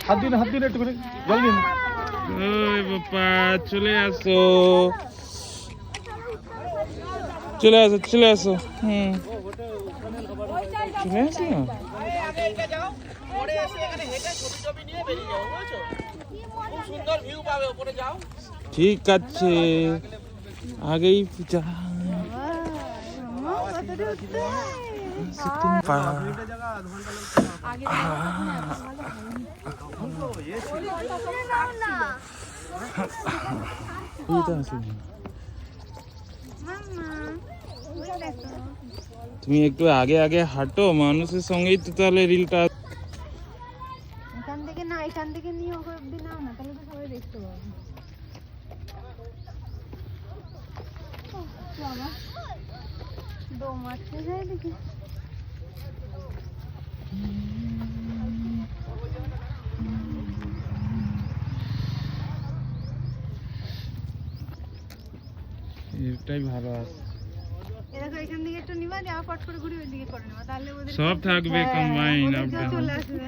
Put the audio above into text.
হাত দিন একটু করে জল দিন। ওই বাবা চলে আসো চলে আসো চলে আসো। চলে আসো ঠিক আছে আগেই পূজা তুমি একটু আগে আগে হাঁটো মানুষের সঙ্গেই তো তাহলে রিলটা এখান থেকে না এখান থেকে নিয়ে ওকে অব্দি নাও না তাহলে তো সবাই দেখতে পাবে। দম আটকে যায় দেখি। এটাই ভালো আছে এরকম এখান থেকে একটু নিবা দিয়ে পট করে ঘুরে ওইদিকে করে নেবা তাহলে ওদের সব থাকবে কম্বাইন চলে আসবে।